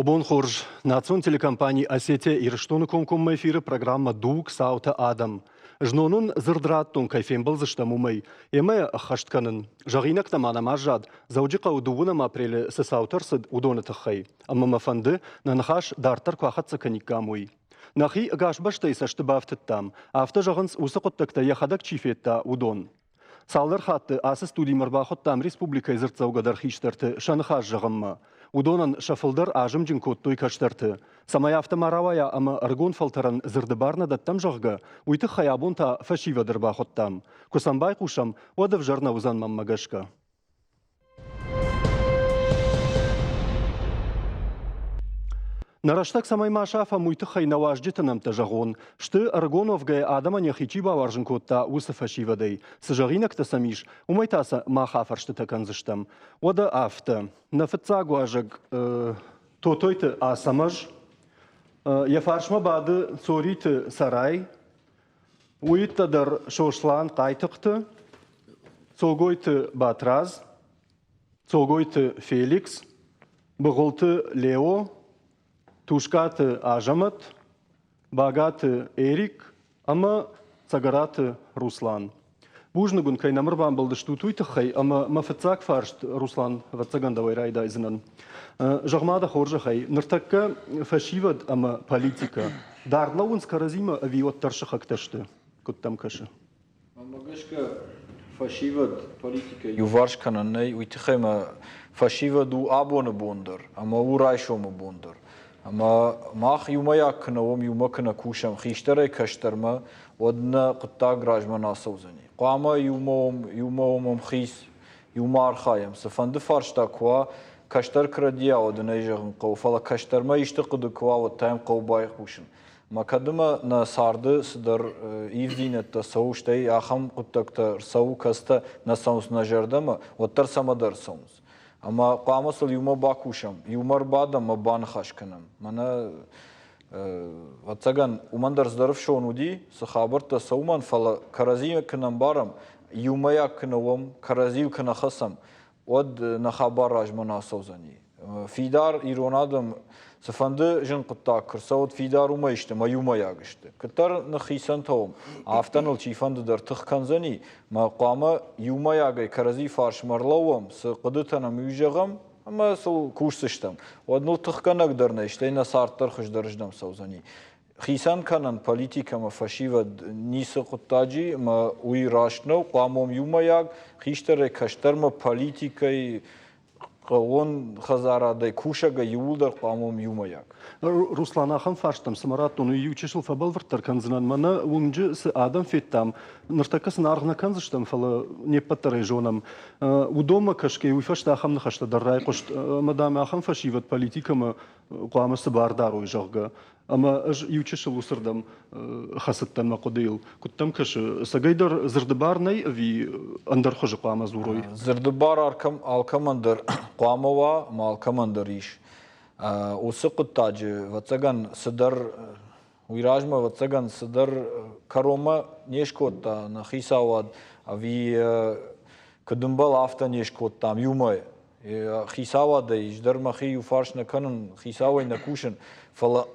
Обон хорж национ телекомпании «Осетия» и Рештоны конком эфиры программа «Дуг Саута Адам». Жнонун зырдраттун кайфен был заштамумай. Эме хаштканын. Жағинак тамана мажад. Зауджика удугунам апреле сесаутерсыд удоны тахай. Amma мафанды нанхаш дартар квахатса каникамуй. Нахи гашбаштай саштыбафтыттам. Авто жағынс усы құттықта яхадак чифетта удон. Салдар хатты асы студимарба хоттам республика изырцаугадар хиштарты шанхаш жағымма. Удонан шафылдар ажым жин коттой каштарты. Самаяфта маравая ама аргон фалтаран зырдыбарна даттам жағға, уйты хаябунта фашивадырба хоттам. Кусамбай кушам, одав жарна узан маммагашка. Нараштак самай машафа муйты хайна важдитанам тажагон, шты аргоновгай адама нехичи баваржын котта усы фашивадай. Сажагинак та самиш, умайтаса махафаршты таканзыштам. Ода афта. Нафыцагу ажаг тотойты асамаж. Яфаршма бады цориты сарай. Уйттадар шошлан кайтықты. Цогойты батраз. Цогойты Феликс. Бұғылты Лео. Тушкаты Ажамат, Багаты Эрик, ама Цагараты Руслан. Бужнагун кай намырбан балды штутуйты хай, ама мафыцак фаршт Руслан вацагандавай райдайзынан. Жағмада хоржа хай, ныртакка фашивад ама политика. Дарлауын скаразима авиот таршыхак ташты, куттам кашы. Мамагашка фашивад политика юваршкананай уйтыхайма фашиваду абоны бондар, ама урайшома бондар. Ama mah yumaya kınavom yumakına kuşam xiştere kaştarma odna qıtta grajmana sozani. Qama yumom xis yumar xayam. Safandı farşta kwa kaştar kradiya odna yjığın qawfala kaştarma işte qıdı kwa o time qawbay xuşun. Makadıma na sardı sıdır ivdinetta savuştay axam qıttakta savu kasta na sausna jardama ottar samadar saus. Ama qamasıl yuma bakuşam, yumar badam ban xaşkanam. Mana vatsagan umandar zdarıf şonudi, sahabarta sauman fala karaziya kınam baram, yumaya kınavam, karaziv kına xasam, od nahabar rajmana sauzani. Fidar ironadım, safandı jın qıtta kırsa, od fidar uma işte, ma yumaya gıştı. Kıtar naxisan tavam, aftanıl çifandı dar tıxkanzani, ma qama yumaya gay karaziv farşmarlavam, sıqıdıtana müjağam, ama sol kursıştam. Od nul tıxkanak darna işte, nasartlar xışdarıjdam sauzani. Xisan kanan politika ma fashiva nisi qıttacı, ma uy raştnav, qamom yumayag, xiştere kaştar ma politikayı он хазарадай кушага юлдар qamom yumayak. Руслан ахам фарштам самарат оны ючешил фабал вартар канзынан мана унжы с адам феттам ныртакас наргна канзыштам фала не паттарай жонам удома кашке уйфашта ахам нахашта даррай қошт мадам ахам фашиват политикама qamасы бардар уйжагга ама ючешил усырдам хасаттан мақодил куттам каш сагайдар зырдыбарнай ви андар хожы qama зурой зырдыбар алкамандар qamова малкамандар иш Осы құттажы, ватсаган сыдар, уйражма ватсаган сыдар карома нешкотта на хисавад, ави кадымбал афта нешкоттам юмай. Хисавада иждар махи юфарш на канун хисавай на кушен, фала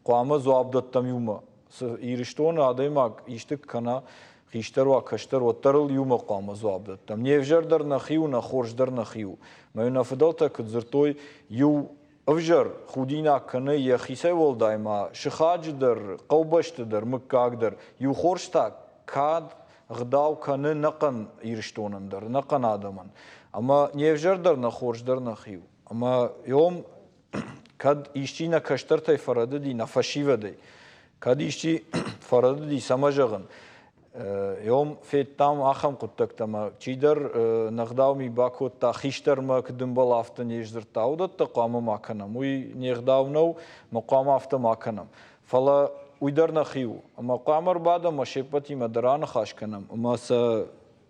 қуама зуабдаттам юма. Ириштона адаймак иштик кана хиштарва каштар оттарыл юма қуама зуабдаттам. Невжардар на хию, на хорждар на хию. Маю нафадалта кадзыртой ю Avjar xudina kanı ya xise voldayma şıxacıdır, qawbaştıdır, mıkkagdır. Yuxorşta kad gıdav kanı naqan iriştonundur, naqan adamın. Ama nevjardır na xorşdır na xiyu. Ama yom kad işçi na kaştartay faradı di na faşivaday. Kad işçi faradı di samajağın. Yom fettam axam quttaktam çidar naqdavmi bakotta xiştarma kdımbal afta nejdir taudatta qama makanam uy neqdavnov maqama afta makanam fala uydar naxiu ama qamar bada mashepati madaran xashkanam ama sa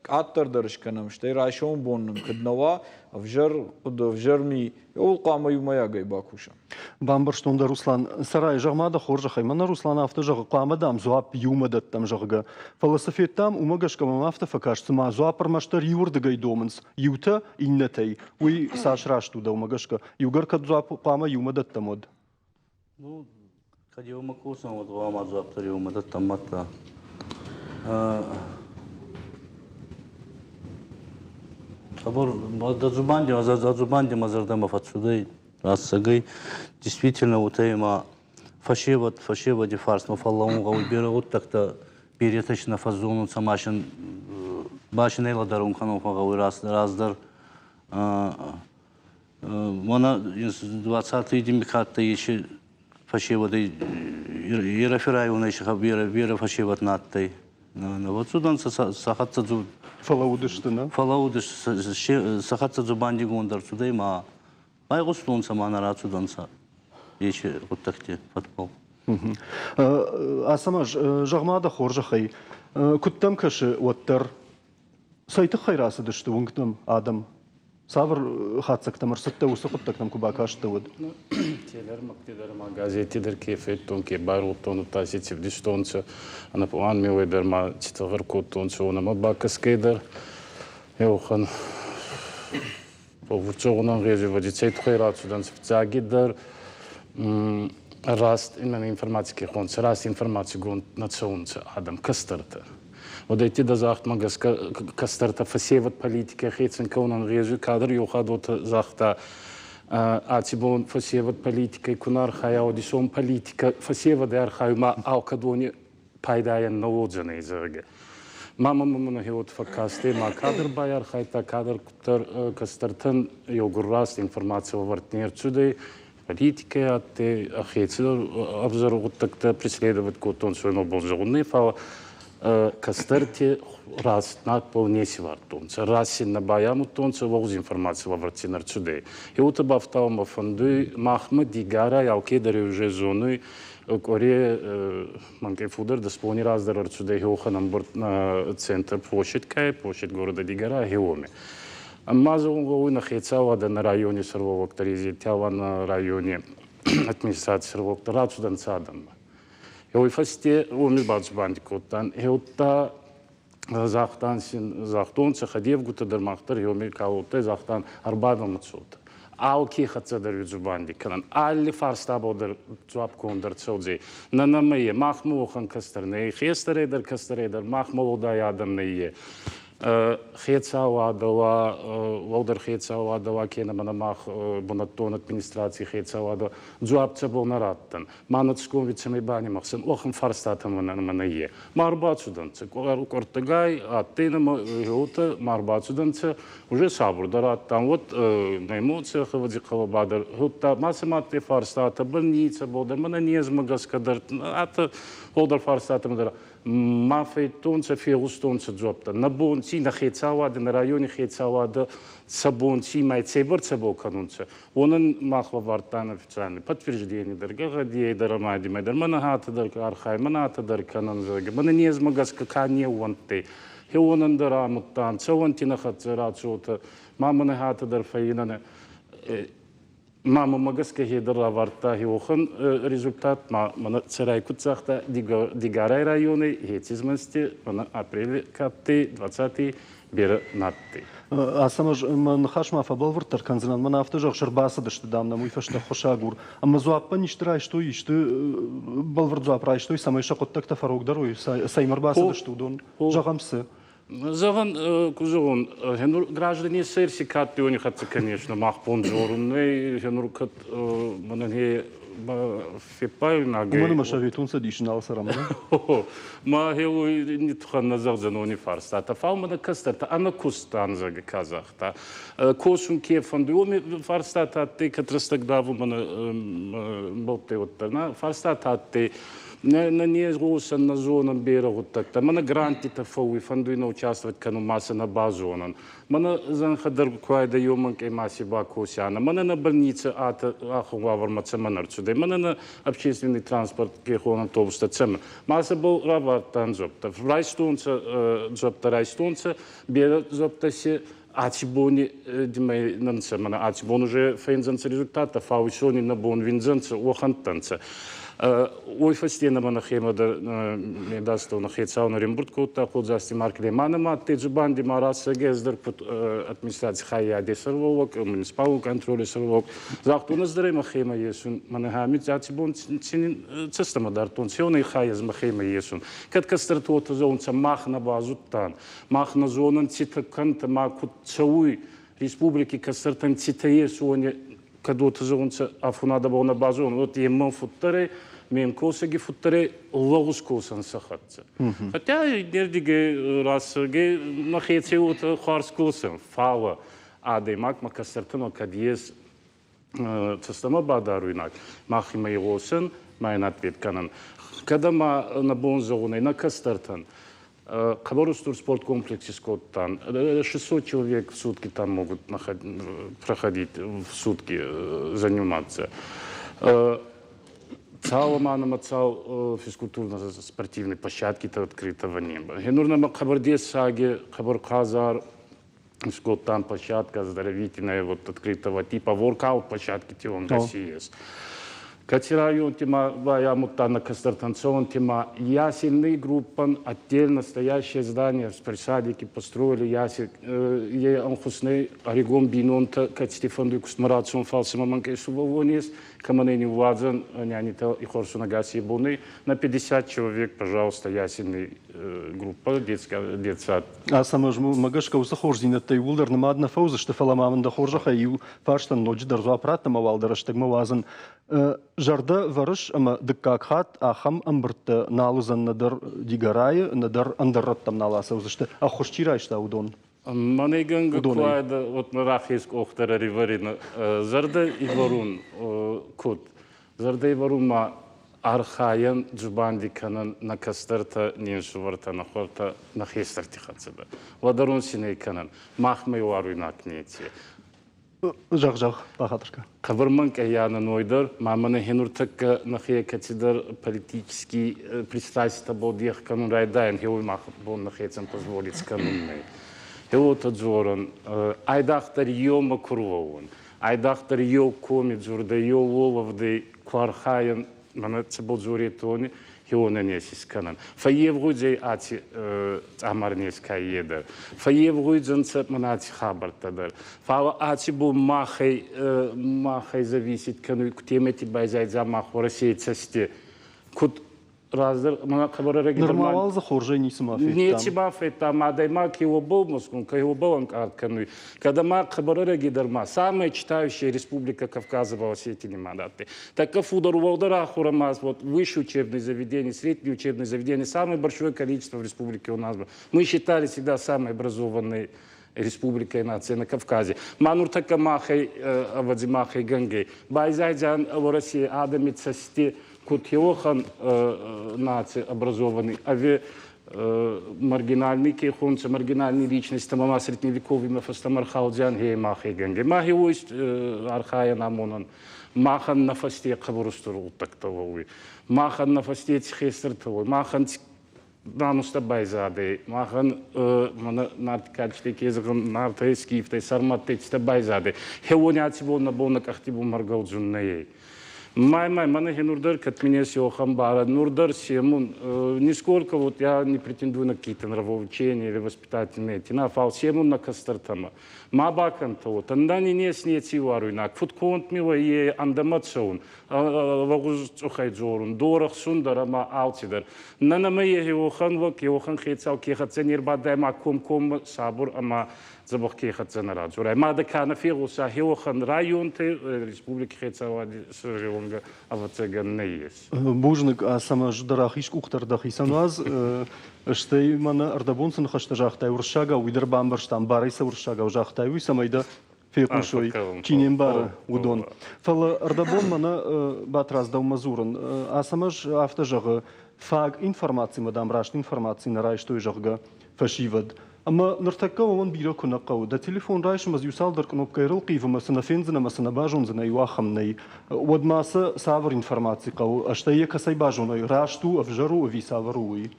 аттырдырыш канам, что райшон бонным кднова, вжерми, ол қама юмая гай бакуша. Бамбар штонда Руслан сарай жагмада хоржахай. Мана Руслан авто жагы қамадам зуап юмадат там жагы. Философиеттам умагашка мамафта факашцы ма зуапармаштар юрдыгай домынс. Юта иннетай. Уй сашрашту да умагашка. Югар кад зуап қама юмадат тамод. Ну, ходил макусом, вот вам отзаптарил, мы это там это. Собор, зазубанди мазардамов отсюда, рассагай. Действительно, вот тема фашиват дефарс, но фаллаунга уберут так-то переточно фазону самашин башин эйла дарун канофага раздар. Мона 20-й демикатта еще фашиваты и рафираю на еще вера фашиват наттай. Вот судан сахатца зуб. Фалаудыштына. Фалаудыш сахатца зубанди гондар сюда ма. Майгустун самана рацуданса. Еще вот такте фатпол. Асама жагмада хоржахай. Куттам каши оттар. Сайты хайрасы дышты унгтам адам. Савр хатсактамар сытта усықыттактам кубакашты вот. Телер мактидерма газетидер кефеттон ке баруттон таситив дистонца ана план миледерма читагыр коттонца онама бакаскейдер еухан повучогунан реже водицейт хайрацудан специагидер раст именно информатики хонца раст информации гон национца адам кастарта. Вот эти дазахт магас кастарта фасеват политика хейцен каунан реже кадр юхадот захта атибон фасеват политика кунар хая одисон политика фасева дер хайма алкадони пайдаян наводжане изерге. Мама мамна хеот факасте ма кадр баяр хайта кадр кастартан йогурраст информация вартнер чудей политика атте хейцер обзор так преследовать котон свой болжогунный фа кастарте раз на полнеси вартонца, раз на баяму тонца воз информация вартинар чудей. И вот обавтал фонду махма дигара ялке даре уже зоны коре манке фудер да сполни раздар чудей хоханам борт на центр площадь города Дигара хеоме. Мазон го на хецава да на районе Сарвок Таризи тява на районе администрации Сарвок Тарацудан садам. И фасте умил бандикотан. И вот захтан ходив гута дермахтар йоми каоте захтан арбадам отсюда. Алки хатса дарвиджу бандикан. Алли фарстабо дер цуап кондер цодзи. На намее махмухан кастерне. Хестередер махму да ядам нее. Хецава дала Волдер Хецава дала кена манамах бонатон администрации Хецава да джуапца был нараттан манатском вицами бани махсен охм фарстатам манае марбацуданцы кортагай а ты на юта марбацуданцы уже сабур дараттан вот на эмоциях вадикова бадер гутта масаматте фарстата больница болдер мананезма гаскадар ата Волдер фарстатам дара мафей тонца филустонца джопта на бонци на хецавада на районе хецавада сабонци майцеборца был канунца он махва вартан официальный подтверждение дорога где дарамади медер манахата дорога архай маната дор канан зага мананезма гаска кане вонте he он дарамуттан цавантина хатзарацута мама нахата дор фаинана Мама магаска хедера варта хиохан результат мана царай куцахта дигарай районы хетизмансти мана апрель катты 20 бер натты. Асамаж ман хашма фабал вартар канзанан мана автожак шарбаса дышты дамна муй фашта хошагур. Amma zuappa ништрай что ишты балвар zuapрай что и самай шакот такта фарок дарой саймар баса дышты удон жагамсы. Заган кузон хенур граждане сертификат у них это конечно махпон жорунный хенур кат манане фипай на ге. Уман машавитун садишнал сарам. Ма хеу не тхан назар за университет. Та фаума на кастата ана кустан за казахта. Косун ке фонду университет те катрастак даву мана болте оттана. Фарстат те на незгуса на зонам берегу так-то. Мана грантита фауи фандуина участвовать кану масса на базонан. Мана занхадар куайда юман кей масси бакусяна. Мана на больнице ахуавар мацаманарцудай. Мана на общественный транспорт кехонан тобуста цема. Масса был равартан зопта. В райстунца зопта райстунца бера зопта се Ацибони димай нанца, мана ацибон уже фейнзанца результата, фаусони на бон винзанца, охантанца. Ой фастена мана хемада медаста на хецау на рембуртку, так вот засти маркли манама, те джубанди мараса гездер под администрация хая десервок, муниципал контроль сервок. Захту на здрема хема есун, мана хамит ацибон цинин цестама дартон, сеона и хая зма хема есун. Кат кастартуота зонца махна базуттан, махна зонан цитаканта макут цауи республики кастартан цитае суоне кадуота зонца афунада бона базон, вот емон футтаре, мен косаги футтаре логус косан сахатца. Хотя нердиге расге нахеце от харс косан, фала адемак макастартано кадиес цастама бадаруинак, махима йосен, майн ответ канан. Когда ма на бонзоне на кастартан, Хабаровский спорткомплексе Скоттан, 600 человек в сутки там могут проходить, в сутки заниматься. Цал манама цал физкультурно-спортивной площадки открытого неба. Генурна Хабардес Саги, Хабар Казар, Скоттан площадка оздоровительная, вот открытого типа, воркаут площадки Тион России. Катирайон тема вая мутана кастартанцован тема ясельный группан отдельно стоящее здание в присадике построили ясель е анхусный оригон бинонта кат Стефан Кустмарацон фалсима манке сувонис каманени владзан нянита и хорсунагаси буны на 50 человек, пожалуйста, ясельный группа детсад. А саможму магашка усахорзина тайвулдар намадна фауза штефаламамында хоржаха ю фаштан ноджи дарзу апратна мавалдарыштык мавазын жарда варыш ама дыккакхат ахам амбыртты налузан надар дигарай надар андарраттам наласа узышты а хошчирайшта удон. Манеганга куайда от нарахиск охтара риварина зарда и варун кут зарда и варун ма архаян джубанди канан на кастарта ниншуварта на хорта на хестарти хацеда ладарун синей канан махмай варуинак нети Жах пахатырка. Хабарман каяна нойдар мамана хенуртак на хе катидар политический пристрастие бодиях канун райдайн хеой мах бон на хецам позволить канунный. Хеота джоран айдахтар йома курвован айдахтар йо коми джурда йо воловды квархаян мана цебо джуретони хеона несис канан. Фаевгудей ати амарнеска едер. Фаевгудзанца манати хабартадар. Фава ати бу махай зависит кану темети байзай за маху России цасте. Кут раздер мана хабара Нормал за хоржей не самафет. Не тимафет там адаймак его был москун, его был он кану. Когда мак хабара гидарма, самая читающая республика Кавказа в Осетии мандаты. Таков удар удара хурамас, вот высшее учебное заведение, среднее учебное заведение, самое большое количество в республике у нас было. Мы считали всегда самой образованной республикой и нацией на Кавказе. Манур така махай, авадзимахай гангей. Байзайджан в России адамит сости. Кутьохан нации образованный, маргинальный кейхунца, маргинальный личность, мама средневековый мафастамархалджан геймахи ганге. Махи уйст архая намонан. Махан на фасте хабурустуру тактовый. Махан на фасте цхестертовый. Махан намуста байзады. Махан нарткачтеки языком нартайскифтай сарматтечта байзады. Хеоняцибо на бонаках тибу маргалджуннаей. Май, мана нурдар, как меня сиохам бара, нурдар семун, нисколько вот я не претендую на какие-то нравоучения или воспитательные, тина фал семун на кастартама. Мабакан то, тандани не снети варуйнак, футконт мила е андамацун, вагуз ухайджорун, дорах сундарама алтидар. Нанама е йохан хецал кехаценир бадайма ком сабур ама забах кехацена раджурай. Мада кана фигуса йохан район те республики хецал сырjonga авацеган не есть. Бужник а сама ждарах иш кухтардах исаназ штей мана ардабонсын хаштажахтай уршага уйдер бамбарштан барайса уршага ужахтай уйсамайда فيقن شوي كينين بار ودون فلا أردبون منا باتراز دو مزورن أسمج أفتجغ فاق إنفورماتي مدام راشت إنفورماتي نرايش توي جغ فشيفد أما نرتكا ومن بيرو كنا قو دا تليفون رايش مز يسال در كنوب كيرل قيفو مسنا فينزنا مسنا باجونزنا يواخمني ود ماسا سافر إنفورماتي قو أشتايا كسي باجوني راشتو أفجرو أفي سافروي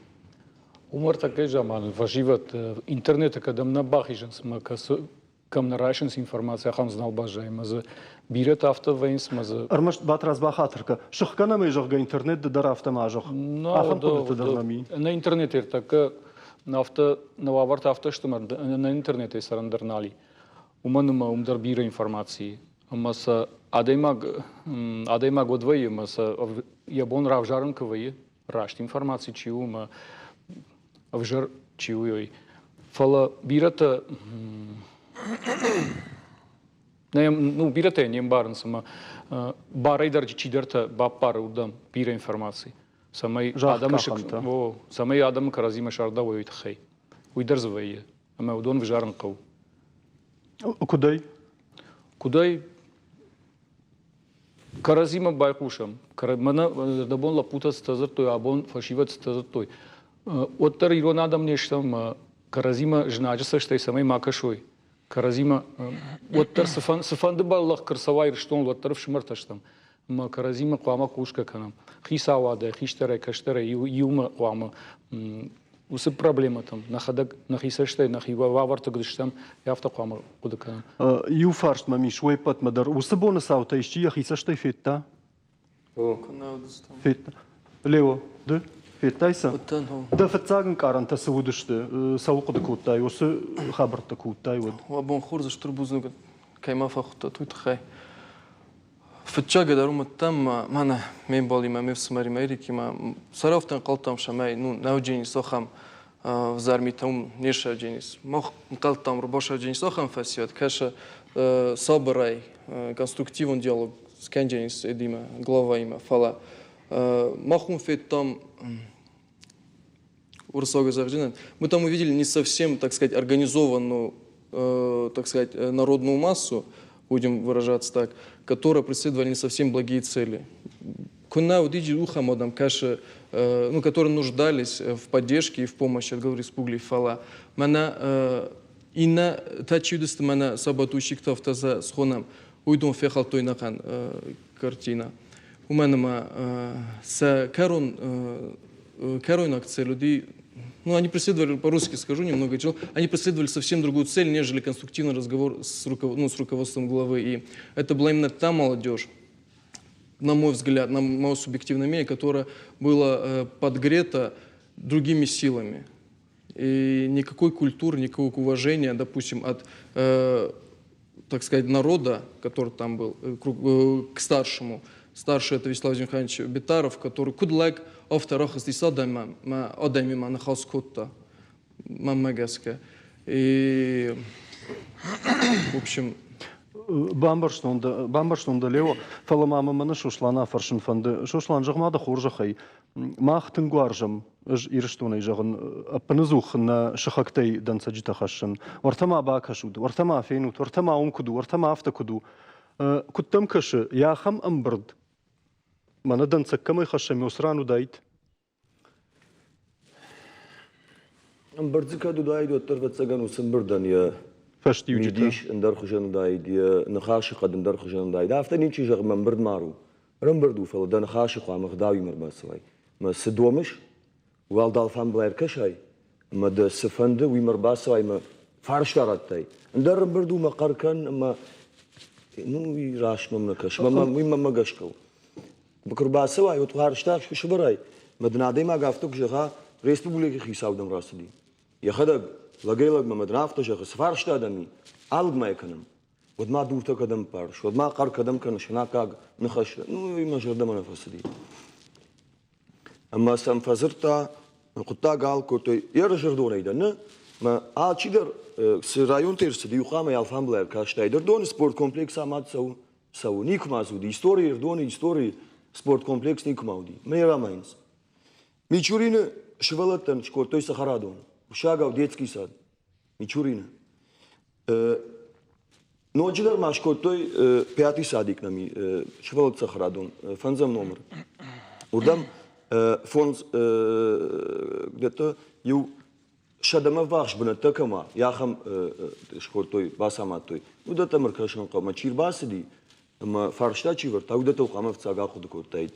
Умар така жаман, важиват интернета кадам на бахижан сма кам на рашенс информация хам знал бажай, маза бирет авто вейнс маза. أرمش باتراز باخاطرك شخ كنا ما يجغ интернет در авто мажох أخم قلت درنامي На интернете така на авто на ваварт авто штумар на интернете сарандернали. Уманума умдар бира информации. Маса адайма годвай маса ябон равжаран квай рашт информации чиума Авжар чиуй. Фала бирата ну бирата не барн сама барай дарчи чидерта баппар удам бира информации. Самай адам каразима шарда воит хай. Уйдерзвай. Ама удон вжарн кау. كوداي Кудай каразима байкушам. Мана дабон лапута стазар той абон фашиват стазар той. Оттар ирон адам нештам каразима жнаджа саштай самай макашой. Каразима оттар сафан дебаллах карсавай рштон оттар вшмарташтам. Ма каразима қуама кушка канам. Хисавада, хиштаре, каштаре, юма қуама. Усы проблема там. Нахадак нахисаштай, нахива ваварта гдыштам, яфта қуама кудаканам. يو فارشت مامي شوي بات مدر وسبون ساوتا يشتي يا خيساشتي فيتا فيتا ليو ده فيتايسا ده فتساغن كارنتا سودشت سوق دكوتاي وس خبر دكوتاي ود وابون خورز شتربوزنو كيما فاخت تويت خي فتشاغ دارو متم مانا مين بالي ما مفس مري ميريكي ما صرفتن قلتم شماي نو ناوجيني سوخم в зармии там неша дженис. Мох мкал там рабочая дженис охам фасиот. Каша собирай конструктивный диалог с кендженис эдима глава има фала. Махум фет там урсога завжден. Мы там увидели не совсем, так сказать, организованную, так сказать, народную массу, будем выражаться так, которая преследовала не совсем благие цели. Куна удиджи ухамодам каша ну, которые нуждались в поддержке и в помощи от главы республики Фала. Мана и на та чудество мана сабатущих тавтаза с хоном уйдем фехал той накан картина. У меня ма с корон акции люди, ну они преследовали, по-русски скажу немного, они преследовали совсем другую цель, нежели конструктивный разговор с руководством главы. И это была именно та молодежь, на мой взгляд, на мое субъективное мнение, которое было подгрето другими силами. И никакой культуры, никакого уважения, допустим, от, так сказать, народа, который там был, к старшему. Старший это Вячеслав Михайлович Битаров, который кудлайк авторах из Исадама, одаймима на хаускотта, мамагаска. И, в общем, بامبرشتوندا ليو فلا ماما من شوشلانا فرشن فند شوشلان جغما خورجه خي ما ختن غارجم اج يرشتوني جغن ابنزوخ ن شخكتي دن سجت خشن ورتما باكشود ورتما فين ورتما امكدو ورتما افتكدو كنتم كش يا خم امبرد من دن سكمي خشم يسرانو دايت امبرد كادو دايت وترفت سجن وسنبردن يا فشتي نديش اندر خجن دايد يا نخاش قد اندر خجن دايد افتني شي جغ من برد مارو رمبردو فل دن خاش قام غداوي مرباسوي ما سدومش والدال فام بلاير كشاي ما د سفند وي مرباسوي ما فارش كارتاي اندر رمبردو ما قركن ما نو يراش ممكش ما قشكو بكرباسوي وتهارشتاش شو براي مدنادي ما قافتك جغا ريسبوبليك خيساودم راسدي يا خدق لقيلك ما مدرافته شخص فارش تادمي عالق ما يكنم ودما دورته قدم بارش ودما قار قدم كان شناكاغ نخش نو ما جردم نفس دي اما سم فزرتا قطا قال كوتي يرجر دون ايدن ما اتشيدر سرايون تيرس دي يقام يالفام بلير كاشتايدر دون سبورت كومبلكس امات سو نيك مازودي ستوري دون ستوري سبورت كومبلكس نيك ماودي ميرا ماينز ميچورين شوالتن شكورتوي سخرادون Шагав детский сад, Мичурина. Nođiler maškotoj 5. sadik nami, švelat sahradon, fanzam номер. Удам фонд где-то ю шадама ваш бна такама, яхам шкотой басаматой. Удата маркашан қама чирбасиди, ама фарштачи варта, удата уқама вцага худкотайд.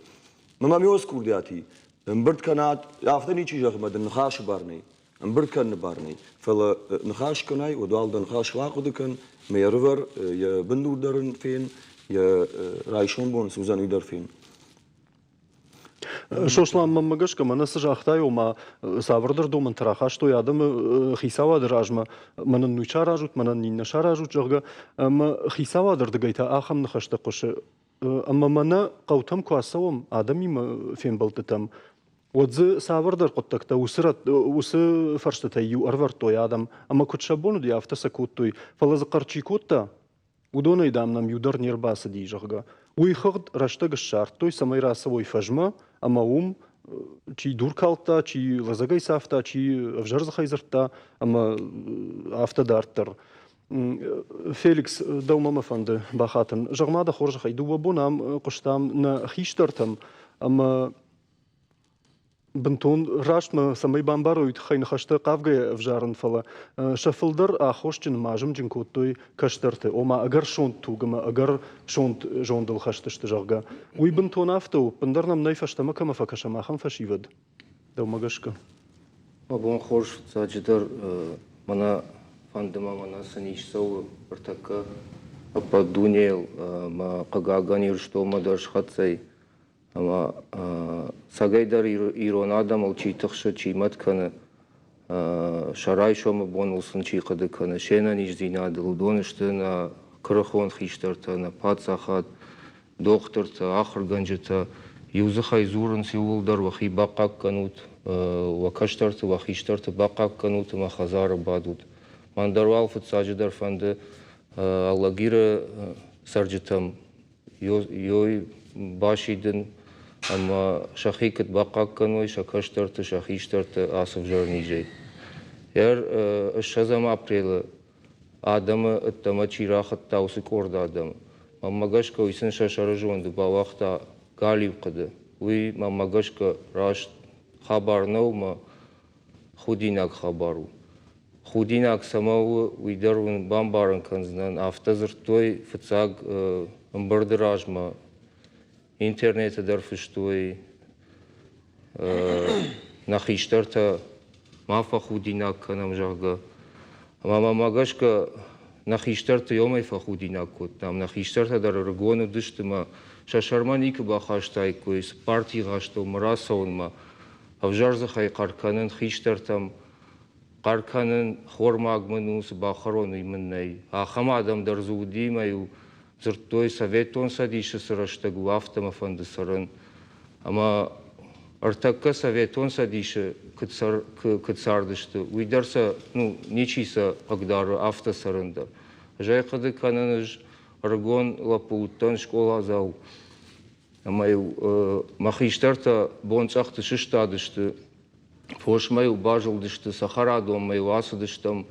Мама миос курдиати, мбрт канат, афтани чижах мадан нхаш барней. Мбрт кан барней. Фала нхаш канай, удал дан нхаш вахудкан, мейервер, я бендурдерн фин, я райшон бон сузан удар фин. Шошлам мамагашка, мана сажахтай ома саврдыр доман траха, что ядам хисавадыр ажма, мана нуча ражут, мана нинна шаражут жага, хисавадыр дагайта ахам нахашта қошы. Ама мана қаутам куасавам, адам има фен балтытам. Отзы саврдыр qottакта усы фарштатай ю арвартой адам, ама кутшабону ди автаса куттуй, фалазы қарчи кутта, удонай дамнам юдар нербасы ди жага. Уйхагд раштага шарт, той самай расовой фажма, ама чи дуркалта, чи лазагай сафта, чи авжарзахай зарта, ама автодарттар. Феликс даумама фанды бахатын. Жағмада хоржахай дубабонам қоштам на хиштартам, ама бентон рашма самай бамбароид хайн хашта қавгай авжарын фала. Шафылдар ахошчин мажым джинкоттой каштарты. Ома агар шонт тугама, агар шонт жондыл хаштышты жағга. Уй бентон авту, пындарнам найфаштама кама факашамахам фашивад. Даумагашка. Мабон хорш заджидар мана фандыма мана санишсау бартака апа дунел ма қагагани рштома даршхатсай ама сагайдар ирон адам ал читықшы чимат каны шарай шома бонулсын чиқады каны шена ниш зинады лудонышты на крыхон хиштарта на пацахат докторта ахырганжыта юзахай зурын сиулдар вахи бақақ канут вакаштарты вахиштарты бақақ канут ма хазары бадут мандарвал футсаджидар фанды аллагира сарджитам йой башидын ама шахикат бақақ каной шакаштарты шахиштарты асып жарнижей. Яр шазам апрелы адамы ыттама чирахат таусы корда адам. Мамагашка уйсын шашары жонды бавақта галив қыды. Уй мамагашка раш хабарнау ма худинак хабару. Худинак самау уйдарвын бамбарын канзнан автозыртой фыцаг мбырдыражма интернета дарфыштой нахиштарта мафа худинак канам жага. Мама магашка нахиштарта йомай фахудинак кот. Нам нахиштарта дар ргону дыштыма шашарманик бахаштай койс партий гашто мрасаунма авжарзахай карканын хиштартам карканын хормагмынус бахарон имыннай. Ахама адамдар зуудимаю зыртой советон садишы сыраштагу автома фанды сырын. Ама артакка советон садишы кыцардышты. Уйдарса, нечиса агдары авто сырындар. Жайқады каныныш аргон лапуттан школа зау. Ама махиштарта бонцахты шыштадышты. Фошмаю бажылдышты, сахарадом маю асыдыштам.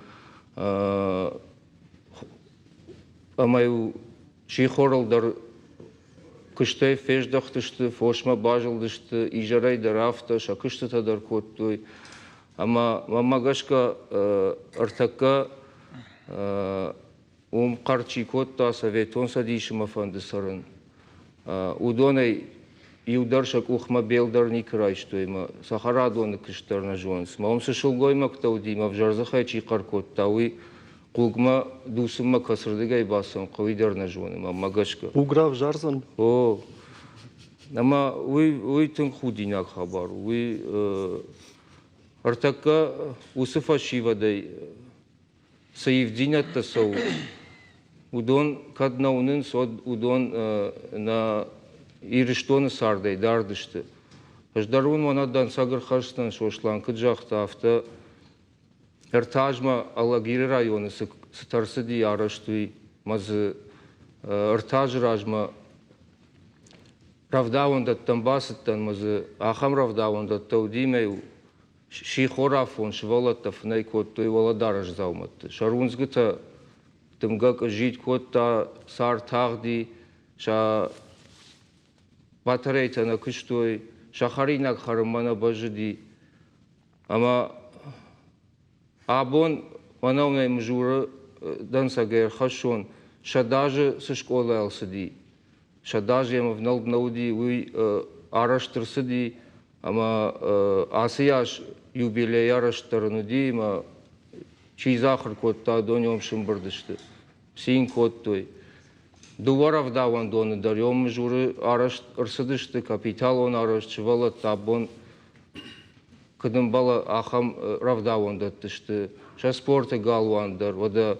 Амаю шихоралдар кыштай феждахтышты, фошма бажылдышты, ижарайдар авто, шакыштатадар коттой. Ама мамагашка артакка қарчи котта советон садишыма фанды сарын. Удонай иударшак ухма белдар никрайштойма, сахарадоны кыштарна жонс. Маумсы шылгойма ктаудима, вжарзахай чиқар коттауи, Кугма дусыма касырдыгай басым, қауидарна жуаны, мамагашка. Уграв жарзан? О, ама уй тын худинак хабар, уй артака усыфа шивадай саевдинят тасау. Удон каднаунын сод удон на ириштоны сардай дардышты. Аждарун манаддан сагыр хаштан шошлан кыджахта авто Ертажма Аллагири районы сытарсыди арыштуй мазы ертаж ражма равдаундаттан басыттан мазы ахам равдаундатта удимею шихорафон швалаттаф найкоттой валадараж зауматты. Шарунзгыта ктымгак жит котта сар тагди ша батарейта на кыштой шахаринак хармана бажди ама абон манавна мжура дансагер хашон ша даже со школы алсади ша даже ема внал науди уй араштырсади ама асияш юбилей араштырнуди ма чизахар котта доньом шимбырдышты син коттой Дуваров даван доны дарьем журы араш ырсыдышты капитал он араш чывала табон кыдым бала ахам равдаван даттышты ша спорты галвандар вода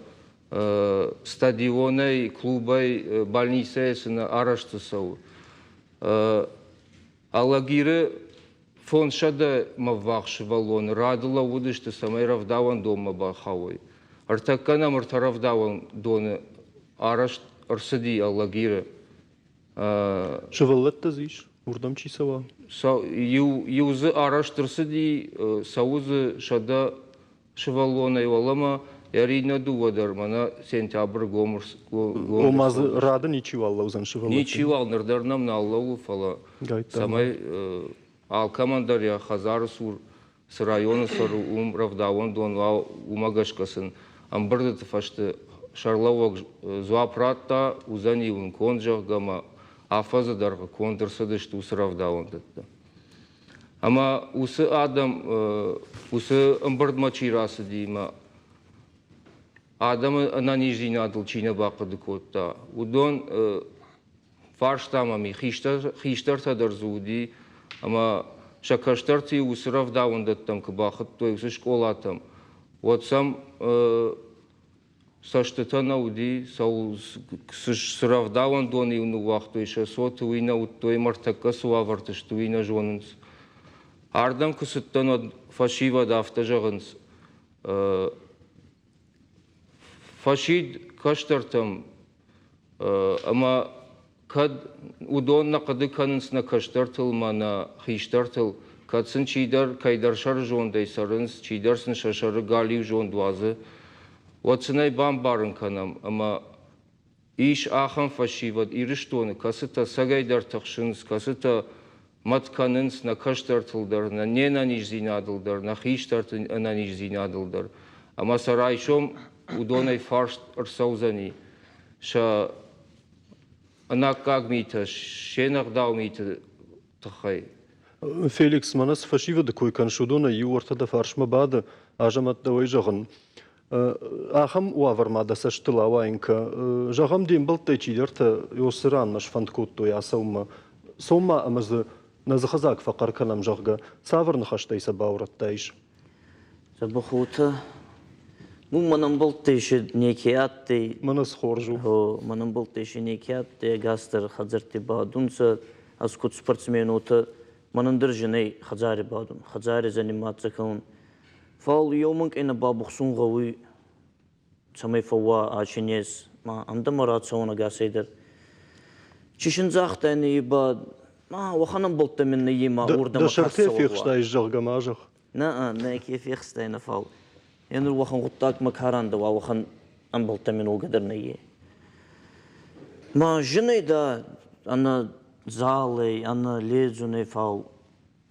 стадионы клубы больницасына арашты сау алагиры фон шада мавахшы валон радыла удышты самай равдаван дома бахавой артаккана мырта равдаван доны араш Арсади Аллагира. Шевелетта зиш, урдам чисава. Юзы араш тарсади саузы шада шевалона и валама ярина дувадар мана сентябрь гомерс. Омаз рада ничего Аллаузан шевелетта. Ничего нардарнам на Аллаху фала. Самай алкамандар я хазарсур с района сару равдаван дон умагашкасын амбырдыты фашты Шарловок зуапратта узани он конжах гама афаза дарга контрсады что усравдаван датта. Ама усы адам усы амбырдмачи расы дима адам ананиждин адыл чина бақыды котта. Удон фарштамами хиштарта дарзуди ама шакаштарти усравдаван даттам кабахат той усы школатам. Вот сам Саштата науди, сравдаван дон и унувахто, и шасот уина от той мартака суаварта, что уина жоненс. Ардам кусаттан фашива дафта жагенс. Фашид каштартам, ама кад удон на кады каненс на каштартыл мана хиштартыл, кадсын чидар кайдаршар жондай саренс, чидарсын шашары галив жон дуазы. Оценай бамбарын канам, ама иш ахан фашивад ириштоны, касыта сагайдар тахшынс, касыта матканынс на каштартылдар, на не на нижзинадылдар, на хиштарты на нижзинадылдар. Ама сарайшом удонай фарш арсаузани, ша анакаг мита, шенагдау мита тахай. Феликс манас фашива да кой каншудона юорта да фаршма бада, ажамат да ойжаган. Ахам уавармада саштыла ваинка. Жагам дембал тайчидерта йосыран наш фанткутто я саума. Сома амазы назахазак факар канам жагга. Савар нахаштайса баураттайш. Забахута. Ну, манам был тайши некиатты. Манас хоржу. Манам был тайши некиатты. Гастер хазарти бадунца. Аскут спортсменута. Манам держиней хазари бадун. Хазари заниматься каун. Фал йоманг ина бабухсун гауи самай фава ачинес ма андамарат сауна гасайдер чишин захтани ба ма ваханам болта минна yiма урдама да шарте фихштайш жагга мажах на кеф фихстайна фал янур вахан гуттак макаранда ва вахан ам болта мин угадер найе ма жинайда ана залей ана лезунай фал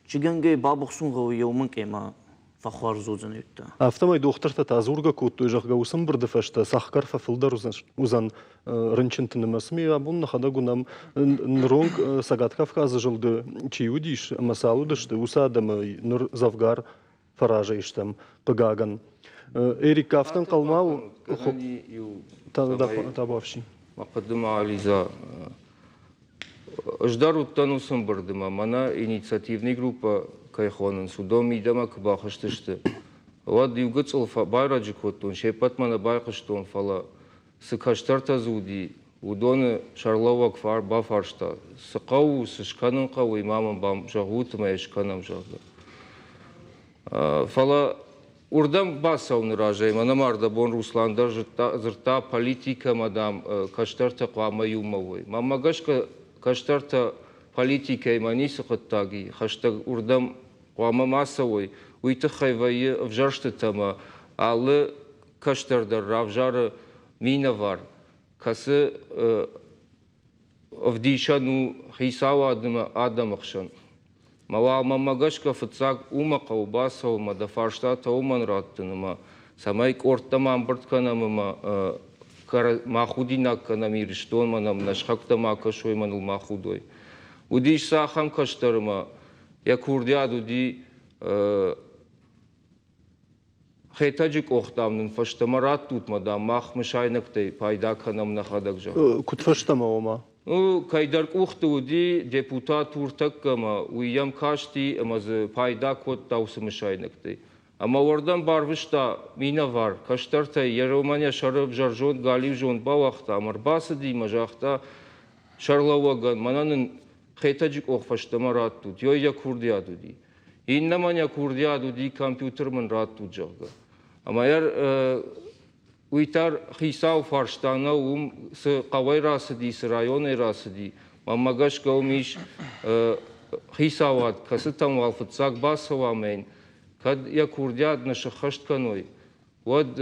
чигангай бабухсун гауи йоманг ма فخور زوجن يتا. أفتما يدوختر تتازورجا كوتو يجاك جوسم برد فشتا سخكر ففلدر وزن رنشنت نمسمي أبون خدا جنام نرونج سجات كافكاز جلد تيوديش مسالو دشت وسادم نر زفجار فراجة يشتم بجاجن إيريك كافتن قلماو تابوفشي. مقدم عليزا أجدار التنوسم بردما منا инициативная группа кайхонын судом идама кбахыштышты. Вот югыцл байраджи коттун шепат мана байқыштон фала сыкаштарта зуди удоны шарловак фар бафаршта сыкау сышканын кау имамам бам жагутма ешканам жагда. Фала урдам басауны ражай манамарда бон русланда зырта политика мадам каштарта квама юмовой. Мамагашка каштарта политика имани сыкыттаги хаштаг урдам квама массовой уйты хайвайы вжаршты тама алы каштардар равжары مینوار کسی افدیشانو خیساو آدم خشن موال ممگش که فتساق اوما قوباسه و مدفارشتا اومن راتن ما سمایک ارتمان برد کنم ما خودی نکنم ایرشتون منم نشخکت ما کشوی منو ما خودوی و دیش ساخم کشتر ما یا کردیاد و دی خیتاجیک اختامن فشتمرات توت مدام ماخ مشای نکته پایدا کنم نخادک جا كنت فشتم وما کایدرک اخت و دی deputat ورتک ما ویم کاشتی اماز پایدا کود تاوس مشای نکته اما وردن باروشتا مینا وار کشترته یرومانیا شرب جرجون گالیو جون با وقتا امر باس دی مجاختا شرلوگان منن خیتاجیک اخ فشتمرات توت یا کردیادو دی این نمانیا کردیادو دی کامپیوتر من رات توت جاگا اما یر ویتر خیساو فارشتانه س قوی راسدی سرایون راسدی ممگش گومیش خیساوات کستم والفتساق باس وامین کد یا کردیاد نشخشت کنوی ود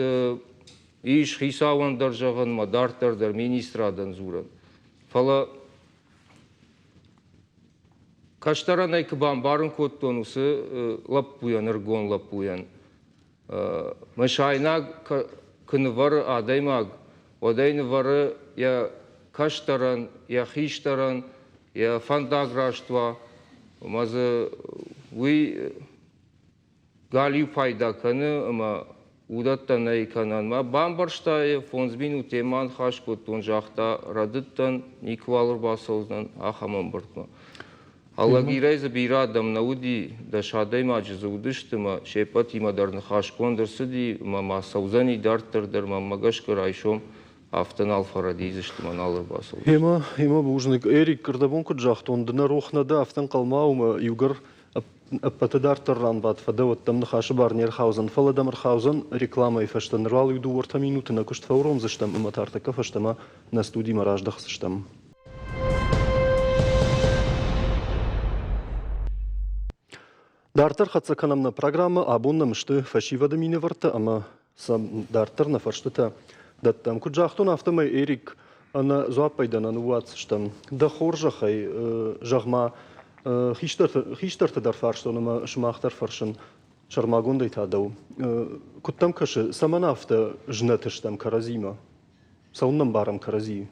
ایش خیساوان در جغن مدارتر در مینیسترادن زورن فلا کشتران ایک بارن کتونو س لپوین ارگون لپوین مشاینا کنور آدایماگ ودین ور یا کشتران یا خیشتران یا فنداگ راشتوا ماز وی گالیو پایدا کنه اما ودت نای کنن ما بامبرشتای فونزبین و تیمان خاش کتون جاختا ردتن نیکوالر باسوزن آخامن برتما الله گیرایز بیرادم نودی دشادای ما جزودشت ما شپتی ما در نخاش کن درسدی ما سوزنی دارتر در ما مگش کرایشم افتن الفرادیزشت ما نالر باسوز هما بوجنك إيريك كردبون كجاختون دنا روحنا دا أفتن قلماو يوغر أبتدار تران بعد فدوت تم خاش بارنير خاوزن فلا دمر خاوزن ريكلاما يفشتن رال يدو ورتا مينوتنا كشت فورم زشتم أما تارتك فشتما نستودي مراج دخسشتم دارتر خدسكنمنا программа абунна мышты фашивада мине варта ама сам дартер на фарштата даттам куджахтун автомай эрик ана зуапайдан ануатштам да хоржахай жагма хиштарта дар фарштон ама шмахтар фаршын шармагундай тадау куттам каши саманафта жнатыштам каразима сауннам барам карази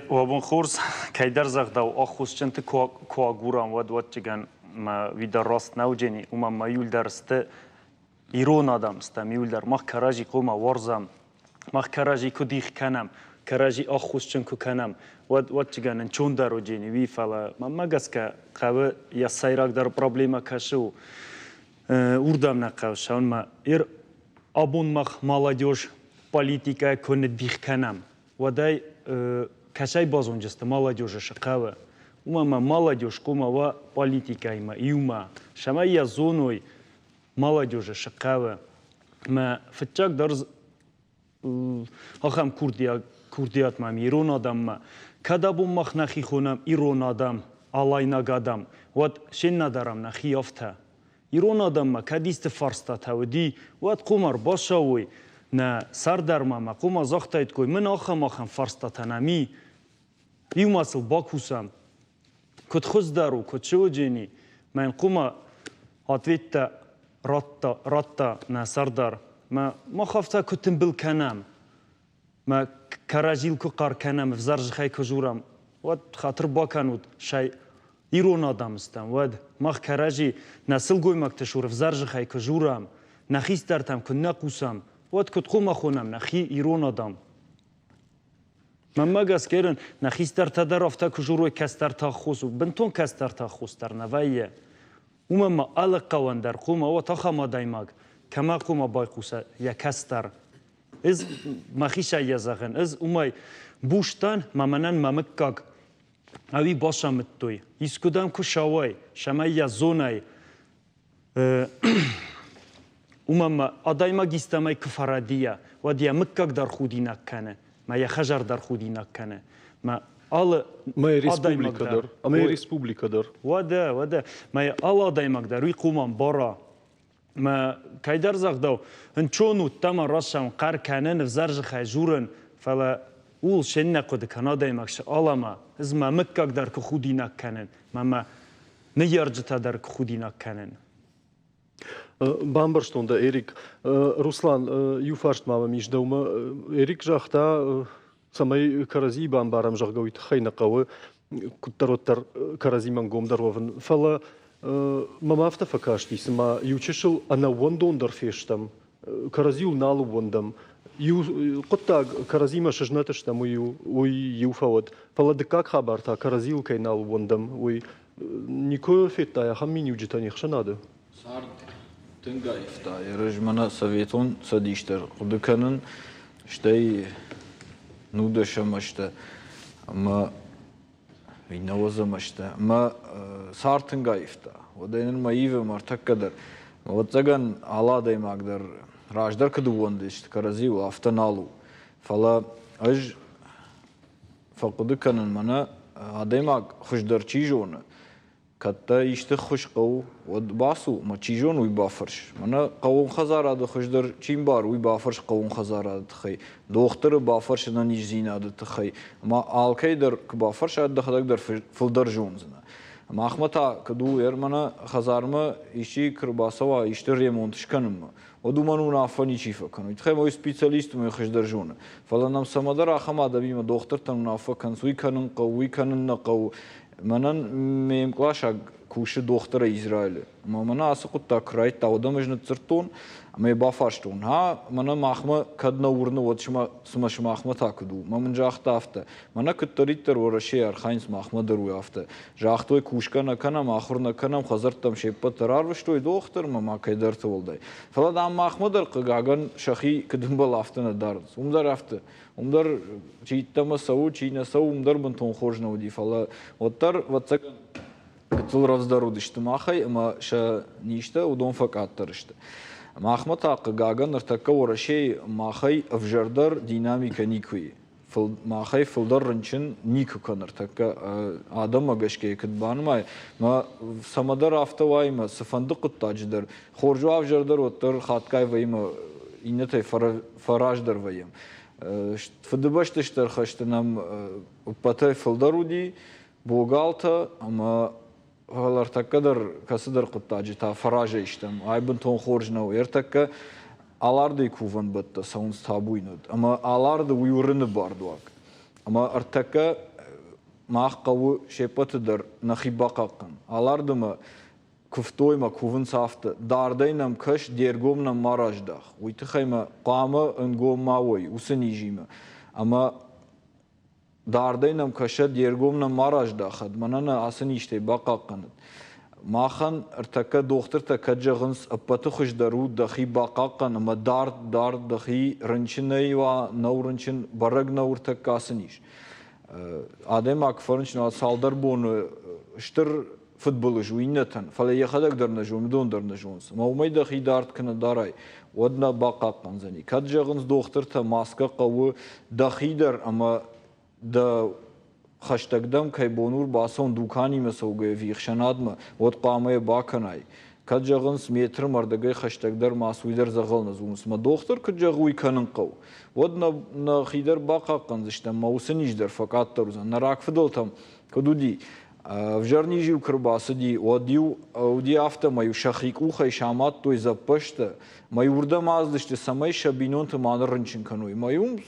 وابون خورز کیدر زغداو آخوشچنت کوagurам ود چگن ما ویدر راست نوجنی اوما مایول درسته ایران آدم است میول در مخ کراجی قوم ورزم مخ کراجی کدیخ کنم کراجی آخوشچن کو کنم ود چگن چون درو جنی وی فلا ما مگس که قوه یا سایراک در پروبلما کشو уردам نقاوشان ما ایر آبون مخ молодежь политика کنه دیخ کنم ودای کشای بازونجست молодежь شقاوه ума молодежь кумава политика има юма шама я зоной молодежь шقاوه ما فتчак дарз ахам курдият мам ирон адам ма кадабум мах нахи хонам ирон адам алайнагадам вот шен надарам нахи яфта ирон адам ма кадист фарста тавди вот кумар башавой на сардарма ма кума захтайт кой мен ахам фарста танами юмасл бакусам كنت خزدارو كنت شوجيني ما نقوم هاتويتا رتا ناسردار ما خفتا كنت بالكنام ما كراجيل كقار كنام في زرج خاي كجورام ود خاطر باكانود شاي ايرون آدم استم ود ما كراجي نسل قوي مكتشور في زرج خاي كجورام نخيسترتم كنت نقوسم ود كنت قوم خونم نخي ايرون آدم من مگس کردن نخیستر تدر رفته کجوروی کستر تا خوسو بنتون کستر تا خوستر نوایه ما علق قوان در قوم و تخما دایماگ کما قوم بای خوسه یا کستر از مخیشه یزغن از بوشتن ممنن ممکاگ اوی باشم توی ایسکودم کو شوای شما یا زونای ما آدایماگ استمای کفرادیه و دیا مکاگ در خودی نکنه ما یا خجر در خودی نکنه ما республика дар ама республика дар وده ما یا آل آدایماگ در روی قومان بارا ما كيدر زغدو انشونو تما رشام قار كانن في زرج خاجورن فلا اول شننا قد كندا ماكش علما ازما مكك در كخودينا كانن ماما نيرجتا در كخودينا كانن Bamberstunde, Erik. Ruslan, юфашт мама миждаума. Эрик жахта самай карази бамбарам жахгавит хайна кавы куттароттар карази мангом дарован. Фала мамафта факашти сама ючешил ана вондондер фештам. Каразил налу вондам. Кутта каразима шажнаташтам уй юфавод. Фала декак хабарта каразил кай налу вондам. Уй никой фетта я хамми юджита нихшанады. Тынгаевта, режимана советон садиштер. Кудыканын штей нудашамашта, ма виновозамашта, ма сартынгаевта. Одайнын маиве мартак кадар. Вот цаган аладай магдар раждар кадувондишт каразил автоналу. Фала аж факудыканын мана адаймаг хушдар чижона. Катта иште хуш қау од басу ма чижон уй бафарш мана қаун хазарады хушдар чим бар уй бафарш қаун хазарады тхай доқтыры бафарш на ниш зинады тхай ма алкайдар к бафарш ад дахадагдар филдар жонзна ма ахмата каду ермана хазарма иши кырбасава иште ремонтшканым одуману нафани чифа кану тхай мой специалист мой хушдар жона фаланам самадар ахамада бима доқтыр там нафа кансуй канын қауй канын на қау Манан мем клаша куши доктора Израиля. Мана асыкутта крайт тауда мыжны циртон, ме бафаштон. Ха мана махма кадна урны вот шма смаш махма такду. Мамын жахта афта. Мана кыттариттер ораши архайнс махма дару афта. Жахтой кушкана кана махурна канам хазартам шеппа тарар выштой доктор мама кайдарты болдай. Фаладам махмадар кыгаган шахи кыдымбал афтана дарс. Умдар афта. Умдар читтама сау чина сау умдар бантон хожна уди фала. Оттар ватсак Кытыл равздару дишты махай, ма ша ништа удон факаттарышты. Махмат ақы гаган артакка орашей махай авжардар динамика никуи. Махай филдар рынчын нику канар. Такка адам агашке кытбанмай. Ма самадар автовайма сафанды кыттадждар. Хоржу авжардар оттар хаткай вайма инетай фараждар вайм. Фадыбаштыштар хаштынам патай филдаруди богалта, ама Валар таккадар касыдар кыттажы та фаража иштем. Айбын тон хоржнау эртакка аларды куван бытта саунс табуйнуд. Ама аларды уйурыны бардуак. Ама артакка махкавы шепатыдар нахибакаккан. Алардыма куфтойма куван сафты. Дардайнам кыш дергомнам мараждах. Уйтыхайма қамы ынгоммауй усынижима. Ама Дардайнам каша дергомна мараждахад. Манана асын иште бақаққанад. Махан артака доқтыр та каджағынс аппаты хушдару дахи бақаққан. Ама дард дахи рынчынай ва наурынчын бараг наур так асын иш. Адем акфарынчын салдар бону штыр футболы жуиннатан. Фала яхадак дарна жуын, дон дарна жуынс. Маумай дахи дард кана дарай. Одна бақаққан зани. Каджағынс доқтыр та маска қавы дахидар ама да хаштагдам кай бонур басон дукани масаугай вихшанадма вот qamaya баканай каджагынс метр мардагай хаштагдар масуидар загалназ умсма доктор каджагуй канын қау вот на хидар бақаққан зишта маусын иждар факаттар узан нарак фидолтам кадуди в жарнижи кырбасыди уди авто мою шахик ухай шамат той запашта мою урда маздышты самай шабинон ты манырынчын кануй маюм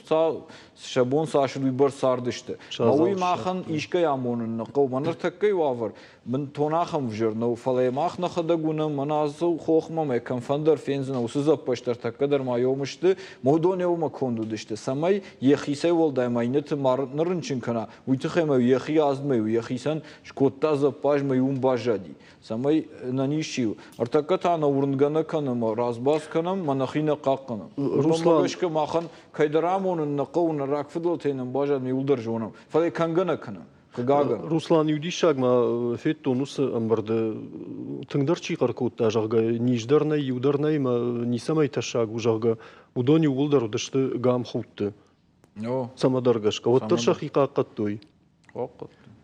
шабон сашыдуй бар сардышты мауи махан ишкай амонын нақау маныр таккай вавар мен тонахам в жарнау фалай мах нахадагуна маназу хохмам экам фандар фензина усы запаштар таккадар майомышты модонеума кондудышты самай ехисай волдай майнеты манырынчын кана уйтыхайма ехи аздмай ехисан шкотта запаж маюм бажади самай нанишил артаката на урнгана канама разбас канам манахина қаққанам Руслан махан кайдарамонын нақауна ракфидолтейнам бажад ми улдар жонам фалай кангана канам Руслан юдишагма феттонус амбарды тыңдар чиқар кутта жага ниждарнай юдарнай ма нисамай ташагу жага удони улдар удашты гам хутты самадаргашка вот тарша хиқақат той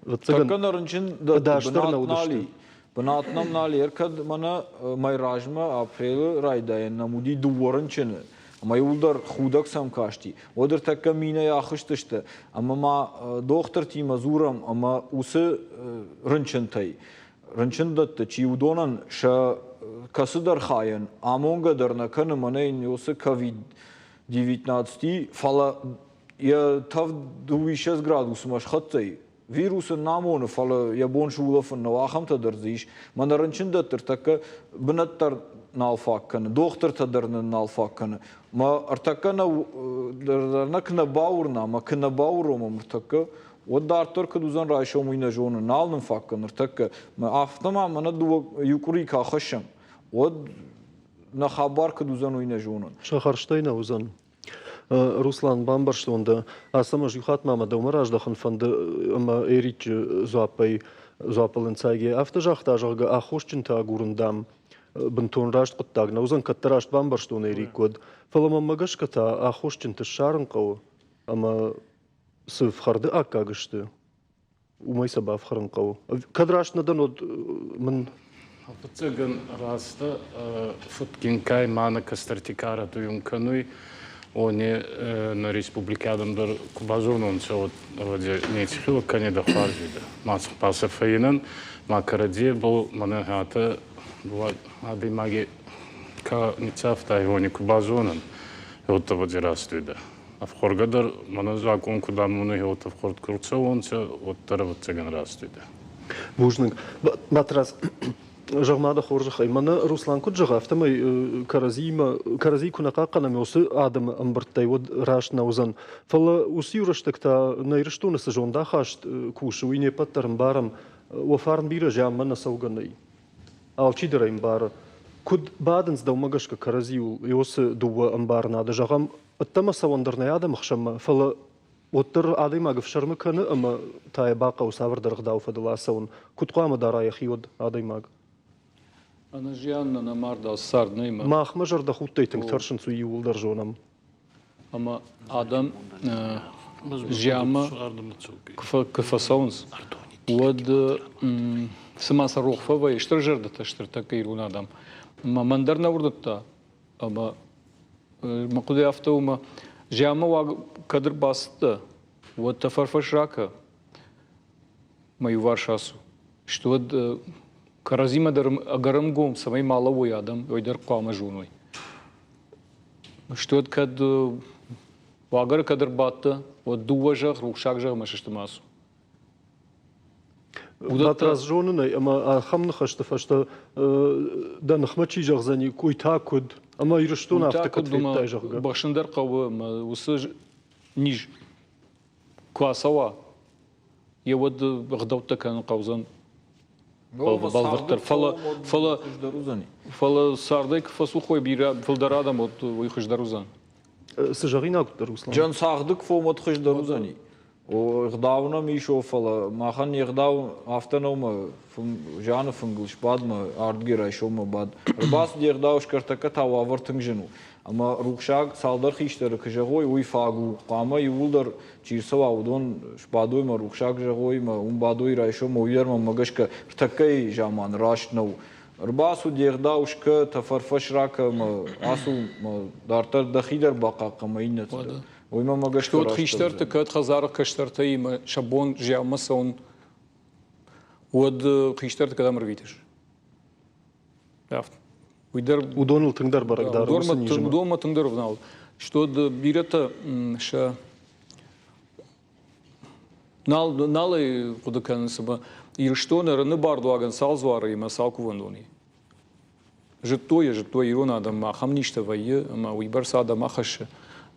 Такканарынчын да Բնատնամ նալ երկդ մնա մայրաժմը ապրելը ռայդային նամուդի դուորն չնը։ Ama yolдар хуdak sam kaçtı. Odur takka mine yaxıştıştı. Ama ma doktor tima zuram ama usı rınçıntay. Rınçındattı. Çi udonan şa kasıdar xayan. Amongadar na kanı maneyn yosu COVID-19 fala ya tav 26 gradus maş xattay. Virusun namonu fala ya bon şulafın navaxam tadırziş. Mana rınçındattır takka bınattar nalfakkanı, doktor tadarının nalfakkanı. Ma artakana darnakna baurna, ma kna bauroma murtakka. O da artar kad uzan rayşo muyna jonu nalnın fakkanı artakka. Ma aftama mana du yukuri ka xasham. O na xabar kad uzan uyna jonu. Шахарштейна узан. Руслан Бамбарштонда, а сама ж юхат мама да умараждахан фанда ама эрич зуапалын цайге автожахта жага ахошчин та гурундам бынтон рашт куттагна узан каттарашт Бамбарштон эрик код. Фалама магашката ахошчин та шарын кау ама сыв харды аккагышты. Умай саба фхарын кау. Кадрашт надан од мен Апцыган раста футкинкай мана кастартикара туюмкануй они на республикадамдар кубазонун чот вроде не цихила канеда харжида. Мас пасафаинан макаради был манахата была абимаги ка ницафта его не кубазонан вот вроде растуда. А в хоргадар маназак он куда муны его в хорд курцовонца вот тарав цыган растуда. Бужник. Матрас. Жагмада хоржахай. Мана Руслан куджага автомай карази кунакакана мёсы адам амбырттай вот раш наузан. Фала усюраштакта найрыштуна сажонда хашт кушу и не паттарым барам уафарн бира жаммана сауганай. Алчидерайм бара. Куд баденс даумагашка каразиул ёсы дуа амбарна да жагам аттама савандарнай адам хшамма. Фала Оттыр адайма гыфшармы каны ама тая бака усавырдар гдау фадыласаун. Куткуама дарая хиод адаймаг. Ана жианна на марда сардна има. Махма жарда хуттайтын таршын су иулдар жонам. Ама адам жиама кафасаунс. Уад самаса рухфава и штыр жардата штыр така ирун адам. Ама мандарна урдатта. Ама макуде автаума жиама ва кадр басты. Вот тафарфаш рака. Мою варшасу. Что вот каразима агарам гом самой маловой адам, ойдар куама жуной. Что вот кад вагар кадр батта, вот дуважах, рухшакжах машиштамасу. Матрас жонынай, ама хамныха штафашта да нахмачи жахзани куйтакуд, ама ирыштуна автокатветтай жахга. Башындар кавы, усы ниж. Квасава. Я вот гдаутта кан каузан. Балвартар. Фала сардай кфасухой бира фалдарадам от уйхаждарузан. Сажарина Руслан. Жан сагдык фомот хаждарузани. O gdavna mi şofala, mahan ygdav aftanoma jana fungulş badma ardgira şoma bad. Bas ygdav şkartaka tava vartın jenu. Ama ruhşag saldar xişteri kjagoy uy fagu qama yuldar çirsava udon şbadoy ma ruhşag jagoy ma badoy rayşoma uyarma magashka takay jaman raştnov. Rbasu ygdav şka tafarfaş raka ma asu ma dartar dakhidar baqa qamaynet. Uyma magash Что хиштер такат хазар каштарта има шабон жамасон од хиштер така дамрвитеш. Да. Уйдер Удонул тыңдар барагдар. дома тыңдар внал. Что бирата ша налы кудакан саба ирштона раны бардуаган салзвары има салкувандони. Житое ирона адам хамништа вайе ама уйбар сада махаша.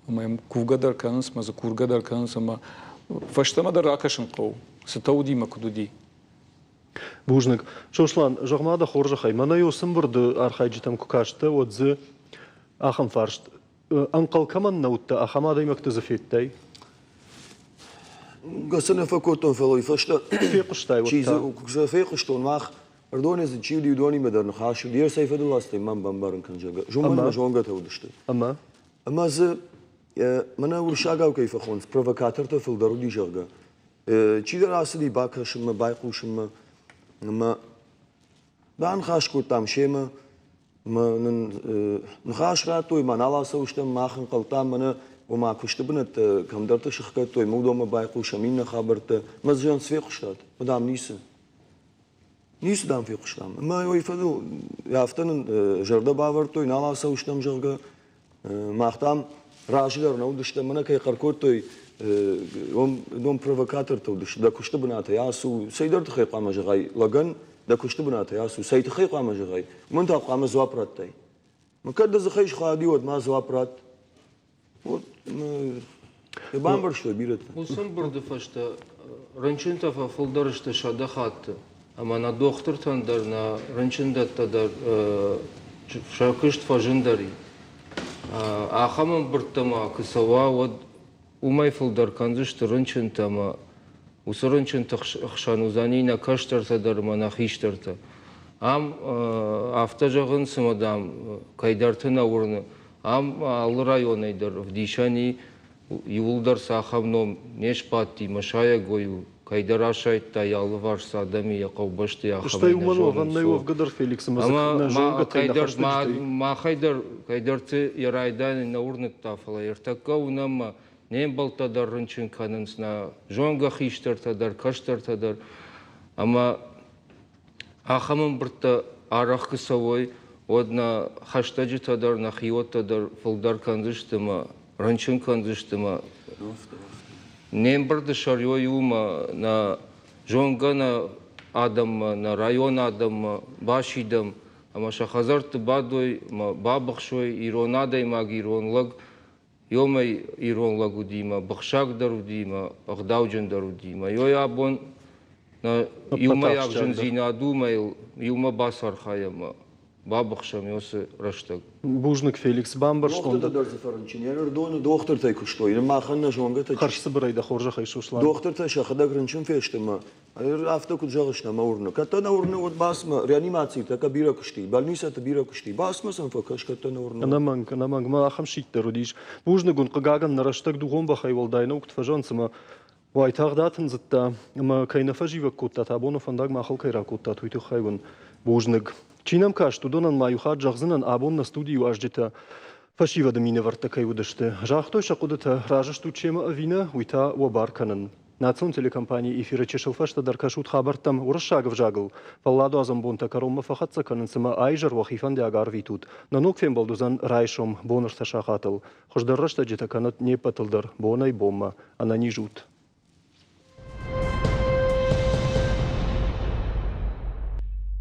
Ама кувгадар канс, ма за кургадар канс, ама фаштама да ракашын қау. Сатауди ма кудуди. Бужник. Шошлан, жагмада хоржахай. Мана йосым бұрды архайджитам кукашты, отзы ахам фаршт. Анқал каман наутта, ахамада имакты зафеттай. Гасана факотон фалой фашта. Феқыштай Чиза феқыштон мах. Ардони за чивди удони медарна хашу. Дир сайфадыластай мам бамбарын канжага. Жумана жонга таудышты. Ама? Ама за منا ورشاقا وكيف خونس بروفوكاتر تفل درودي جرقا چی در آسدی باکشم بايقوشم ما دان خاش كوتام شيما ما نخاش راتوي ما نالا سوشتم ما خن قلتام من وما كشتبنت كم درت شخكتوي مودو ما بايقو شمين خبرت مزجان سفي قشتات مدام نيس دام في قشتام ما يفدو يافتن جرده باورتوي نالا سوشتم جرجا ما اختام راشدر نودشتم من كي قركوتوي يوم بروفوكاتور تودش دا كشتبنات ياسو سيدر تخيق ما جغاي لغن دا كشتبنات ياسو سيد تخيق ما جغاي من تبقى ما زوابرتي ما كد زخيش خادي ود ما زوابرت вот بامبر شو بيرت Улсан бұрды фашта, ранчынта фалдарышты шада хатты. Ама на доктор тандар, на ранчында тадар шакышт фажындари. Ахаман бұрттама кысава, вот умай фалдар канзышты ранчынта, ама усы ранчынта хшан узани на каштарта дар, мана хиштарта. Ам авто жағын сымадам, кайдартына урны. Ам аллы районайдар, в Дишани, Юлдар сахавном нешпати машая гою кайдарашайт та ялвар садами яқовбашты яхамайна. Что ему новый в Гадар Феликс ама кайдар ма кайдарцы ярайдан на урнак тафала ертака унама нем балтадар рынчин канансна жонга хиштартадар каштартадар ама ахамын бірта арах кысавой одна хаштаджитадар на хиотадар фалдар канзыштыма ранчин канзыштыма нем бірді шарьойума на жонга на адамма на район адамма башидам ама шахазарты бадой ма бабықшой иронадай маг иронлаг йомай иронлагу дима бақшагдару дима ағдауджандару дима йой абон на юма якжын зинадума юма басар хаяма бабықшам йосы раштаг Бужник Феликс Бамбар доктор да дөрзі фарынчинер доны доктор тай куштой ма ханна жонга та қаршысы бір айда қоржа қайшушлар. доктор та шахада гранчин фештема авто ку жагышна маурна ката на урна вот басма реанимации та кабира кушти больница та бира кушти басма сам факаш ката на урна Наманг ма ахам шиттер удиш. Бужнигун қығаган нараштаг дуғон бахай волдайна уқт фажансыма. Вайтагдатын зытта ма кайна фажива кутта табону фандаг махал кайра кутта туйту хайван бужник. Чинам каш тудонан маюхат жагзынан абон на студию аждета фашива да мине вартакай удаште. Жахтой шакудата ражашту чема авина уйта уабарканан. Национ телекомпании эфира чешелфашта даркашут хабартам урашагов жагл. Палладу азамбонта карома фахатса канансыма айжар вахифан де агар витут. Нанок фем балдузан райшом бонарса шахатыл. Хождаррашта джета канат не патылдар бонай бомма, она не жут.